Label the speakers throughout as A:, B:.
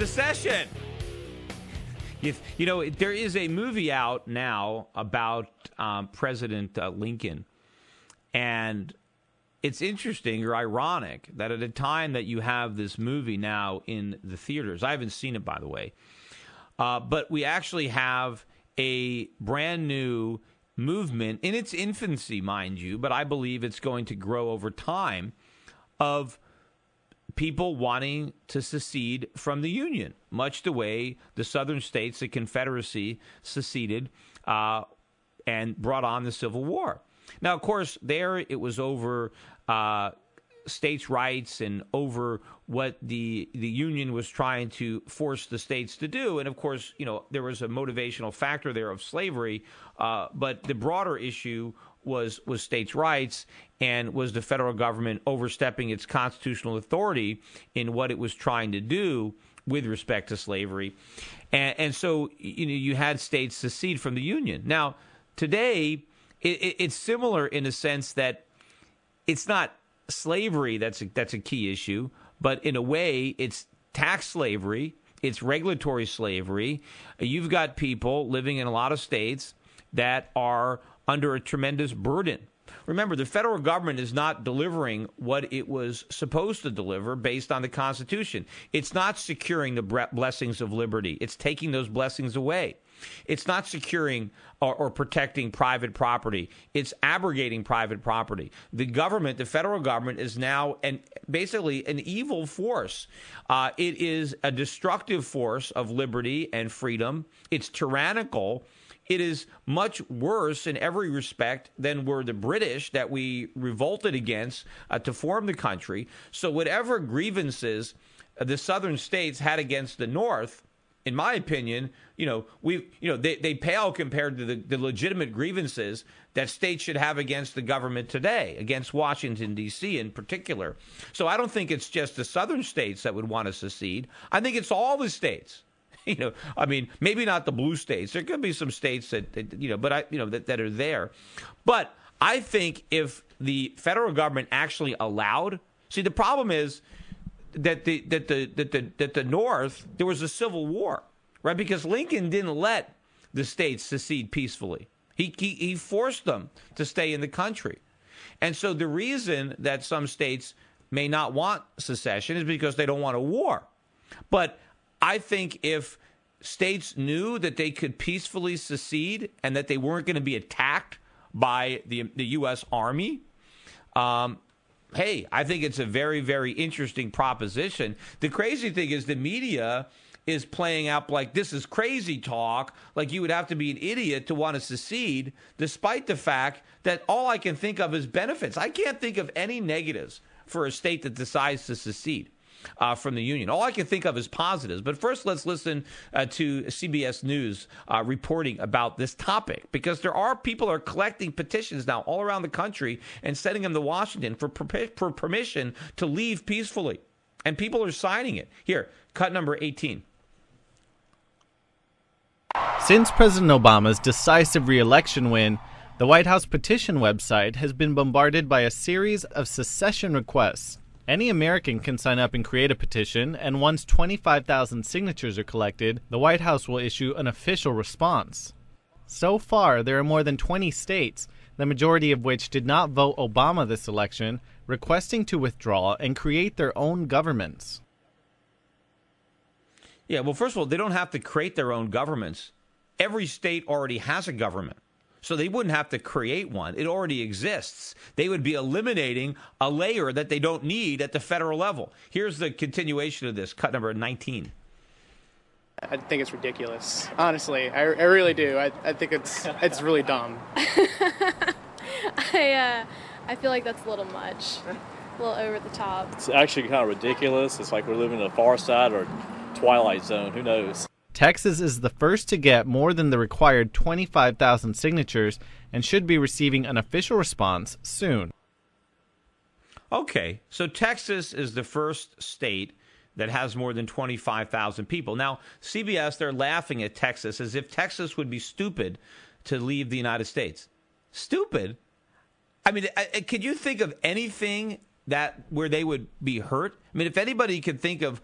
A: secession. You know, there is a movie out now about President Lincoln, and it's interesting or ironic that at a time that you have this movie now in the theaters, I haven't seen it, by the way, but we actually have a brand new movement in its infancy, mind you, but I believe it's going to grow over time, of people wanting to secede from the Union, much the way the southern states, the Confederacy, seceded and brought on the Civil War. Now, of course, there it was over states' rights and over what the Union was trying to force the states to do. And, of course, you know, there was a motivational factor there of slavery, but the broader issue was states' rights, and was the federal government overstepping its constitutional authority in what it was trying to do with respect to slavery. And so, you know, you had states secede from the Union. Now, today, it's similar in the sense that it's not slavery that's a key issue, but in a way, it's tax slavery, it's regulatory slavery. You've got people living in a lot of states that are under a tremendous burden. Remember, the federal government is not delivering what it was supposed to deliver based on the Constitution. It's not securing the blessings of liberty. It's taking those blessings away. It's not securing or protecting private property. It's abrogating private property. The government, the federal government, is now basically an evil force. It is a destructive force of liberty and freedom. It's tyrannical. It is much worse in every respect than were the British that we revolted against to form the country. So whatever grievances the southern states had against the North, in my opinion, they pale compared to the legitimate grievances that states should have against the government today, against Washington, D.C. in particular. So I don't think it's just the southern states that would want to secede. I think it's all the states. I mean, maybe not the blue states. There could be some states that are there. But I think if the federal government actually allowed, the problem is that the North, there was a civil war, right? Because Lincoln didn't let the states secede peacefully. He forced them to stay in the country. And so the reason that some states may not want secession is because they don't want a war. But I think if states knew that they could peacefully secede and that they weren't going to be attacked by the U.S. Army, hey, I think it's a very, very interesting proposition. The crazy thing is the media is playing out like this is crazy talk, like you would have to be an idiot to want to secede, despite the fact that all I can think of is benefits. I can't think of any negatives for a state that decides to secede from the Union. All I can think of is positives. But first, let's listen to CBS News reporting about this topic, because people are collecting petitions now all around the country and sending them to Washington for permission to leave peacefully. And people are signing it. Here, cut number 18.
B: Since President Obama's decisive re-election win, the White House Petition website has been bombarded by a series of secession requests. Any American can sign up and create a petition, and once 25,000 signatures are collected, the White House will issue an official response. So far, there are more than 20 states, the majority of which did not vote Obama this election, requesting to withdraw and create their own governments.
A: Yeah, well, first of all, they don't have to create their own governments. Every state already has a government. So they wouldn't have to create one. It already exists. They would be eliminating a layer that they don't need at the federal level. Here's the continuation of this, cut number 19.
C: I think it's ridiculous. Honestly, I really do. I think it's really dumb.
D: I feel like that's a little much, a little over the top.
E: It's actually kind of ridiculous. It's like we're living in a Far Side or Twilight Zone. Who knows?
B: Texas is the first to get more than the required 25,000 signatures and should be receiving an official response soon.
A: Okay, so Texas is the first state that has more than 25,000 people. Now, CBS, they're laughing at Texas as if Texas would be stupid to leave the United States. Stupid? I mean, could you think of anything that where they would be hurt? I mean, if anybody could think of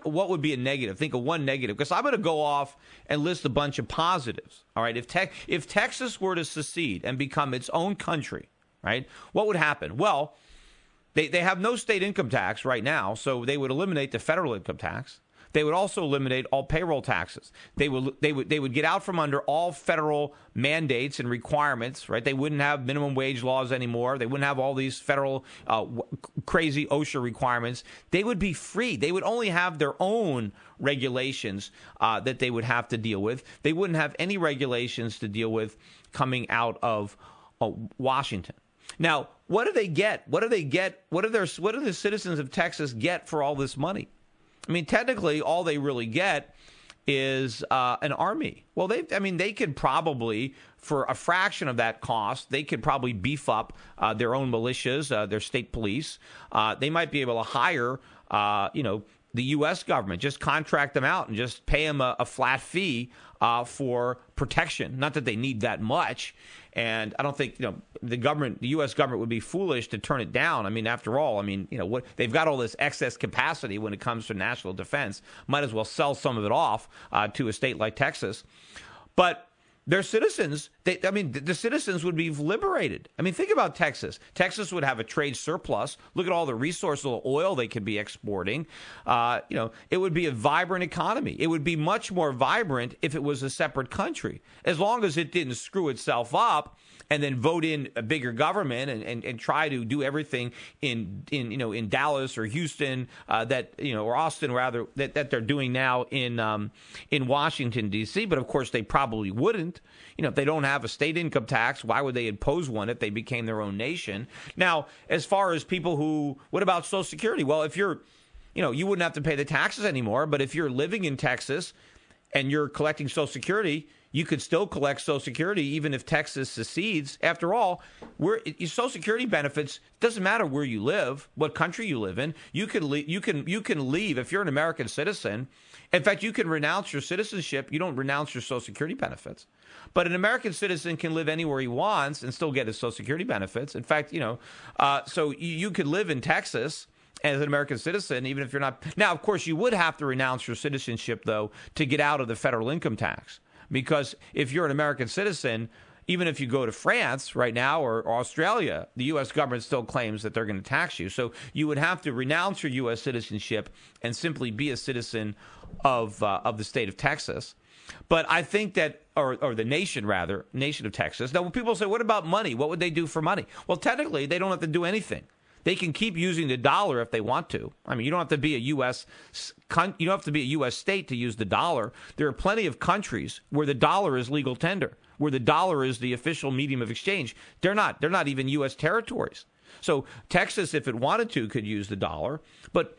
A: what would be a negative, think of one negative, because I'm going to go off and list a bunch of positives. All right, if Texas were to secede and become its own country, right, what would happen? Well, they have no state income tax right now, so they would eliminate the federal income tax. They would also eliminate all payroll taxes. They would get out from under all federal mandates and requirements, right? They wouldn't have minimum wage laws anymore. They wouldn't have all these federal crazy OSHA requirements. They would be free. They would only have their own regulations that they would have to deal with. They wouldn't have any regulations to deal with coming out of Washington. Now, what do they get? What do they get? What do the citizens of Texas get for all this money? I mean, technically, all they really get is an army. Well, they could probably, for a fraction of that cost, they could probably beef up their own militias, their state police. They might be able to hire, the U.S. government, just contract them out and just pay them a flat fee for protection. Not that they need that much. And I don't think, the U.S. government would be foolish to turn it down. I mean, after all, what they've got all this excess capacity when it comes to national defense. Might as well sell some of it off to a state like Texas. But their citizens, the citizens would be liberated. I mean, think about Texas. Texas would have a trade surplus. Look at all the resources of oil they could be exporting. It would be a vibrant economy. It would be much more vibrant if it was a separate country, as long as it didn't screw itself up and then vote in a bigger government and try to do everything in Dallas or Houston or Austin rather that they're doing now in Washington D.C. But of course they probably wouldn't. If they don't have a state income tax, why would they impose one if they became their own nation? Now, as far as what about Social Security? Well, if you wouldn't have to pay the taxes anymore. But if you're living in Texas and you're collecting Social Security, you could still collect Social Security even if Texas secedes. After all, Social Security benefits, doesn't matter where you live, what country you live in. You can leave if you're an American citizen. In fact, you can renounce your citizenship. You don't renounce your Social Security benefits. But an American citizen can live anywhere he wants and still get his Social Security benefits. In fact, so you could live in Texas as an American citizen, even if you're not. Now, of course, you would have to renounce your citizenship, though, to get out of the federal income tax. Because if you're an American citizen, even if you go to France right now or Australia, the U.S. government still claims that they're going to tax you. So you would have to renounce your U.S. citizenship and simply be a citizen of the state of Texas. But I think that, or the nation of Texas. Now, when people say, what about money? What would they do for money? Well, technically, they don't have to do anything. They can keep using the dollar if they want to. I mean, you don't have to be a U.S. state to use the dollar. There are plenty of countries where the dollar is legal tender, where the dollar is the official medium of exchange. They're not even U.S. territories. So Texas, if it wanted to, could use the dollar, but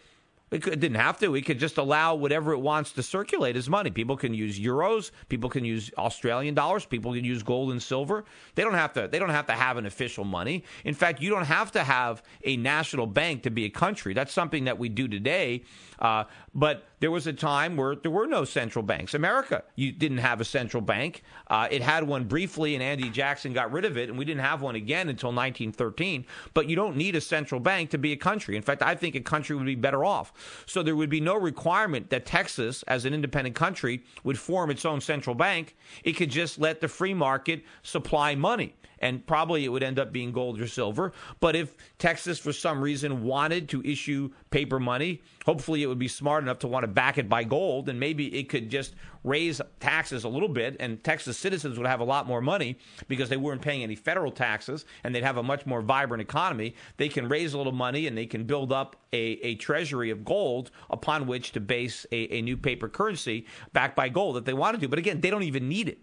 A: it didn't have to. It could just allow whatever it wants to circulate as money. People can use euros. People can use Australian dollars. People can use gold and silver. They don't have to have an official money. In fact, you don't have to have a national bank to be a country. That's something that we do today. But there was a time where there were no central banks. America, you didn't have a central bank. It had one briefly, and Andy Jackson got rid of it, and we didn't have one again until 1913. But you don't need a central bank to be a country. In fact, I think a country would be better off. So there would be no requirement that Texas, as an independent country, would form its own central bank. It could just let the free market supply money. And probably it would end up being gold or silver. But if Texas, for some reason, wanted to issue paper money, hopefully it would be smart enough to want to back it by gold. And maybe it could just raise taxes a little bit. And Texas citizens would have a lot more money because they weren't paying any federal taxes. And they'd have a much more vibrant economy. They can raise a little money and they can build up a treasury of gold upon which to base a new paper currency backed by gold if they wanted to. But again, they don't even need it.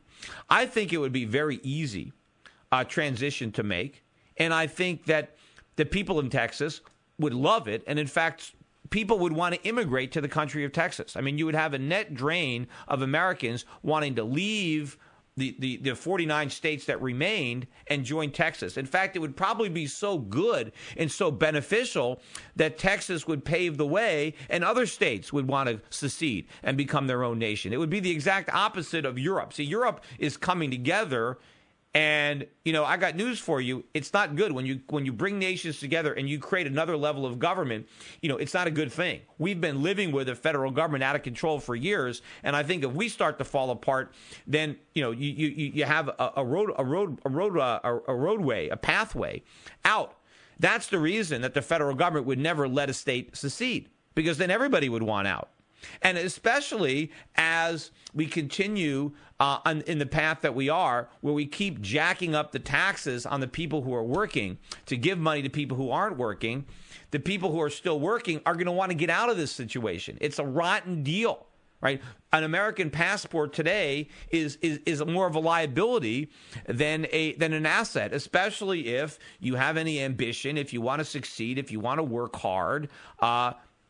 A: I think it would be very easy transition to make. And I think that the people in Texas would love it. And in fact, people would want to immigrate to the country of Texas. I mean, you would have a net drain of Americans wanting to leave the 49 states that remained and join Texas. In fact, it would probably be so good and so beneficial that Texas would pave the way and other states would want to secede and become their own nation. It would be the exact opposite of Europe. See, Europe is coming together And, you know, I got news for you. It's not good when you bring nations together and you create another level of government. You know, it's not a good thing. We've been living with a federal government out of control for years. And I think if we start to fall apart, then, you know, you have a roadway, a pathway out. That's the reason that the federal government would never let a state secede, because then everybody would want out. And especially as we continue in the path that we are, where we keep jacking up the taxes on the people who are working to give money to people who aren't working, the people who are still working are going to want to get out of this situation. It's a rotten deal, right? An American passport today is more of a liability than an asset, especially if you have any ambition, if you want to succeed, if you want to work hard.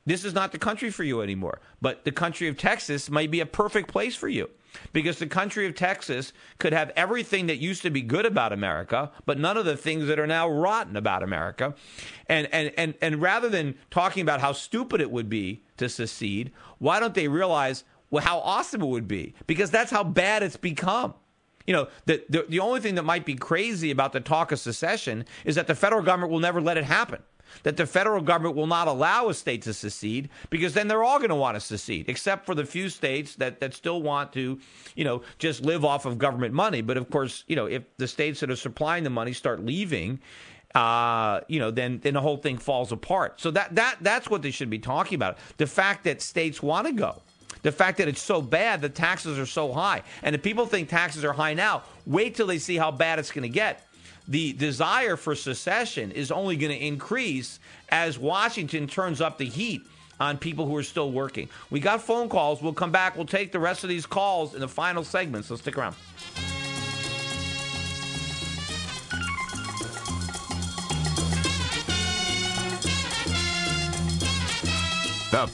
A: This is not the country for you anymore. But the country of Texas might be a perfect place for you, because the country of Texas could have everything that used to be good about America, but none of the things that are now rotten about America. And rather than talking about how stupid it would be to secede, why don't they realize how awesome it would be? Because that's how bad it's become. You know, the only thing that might be crazy about the talk of secession is that the federal government will never let it happen. That the federal government will not allow a state to secede, because then they're all going to want to secede, except for the few states that still want to, you know, just live off of government money. But of course, you know, if the states that are supplying the money start leaving, you know, then the whole thing falls apart. So that's what they should be talking about. The fact that states want to go. The fact that it's so bad, the taxes are so high. And if people think taxes are high now, wait till they see how bad it's going to get. The desire for secession is only going to increase as Washington turns up the heat on people who are still working. We got phone calls. We'll come back. We'll take the rest of these calls in the final segment, so stick around.
F: The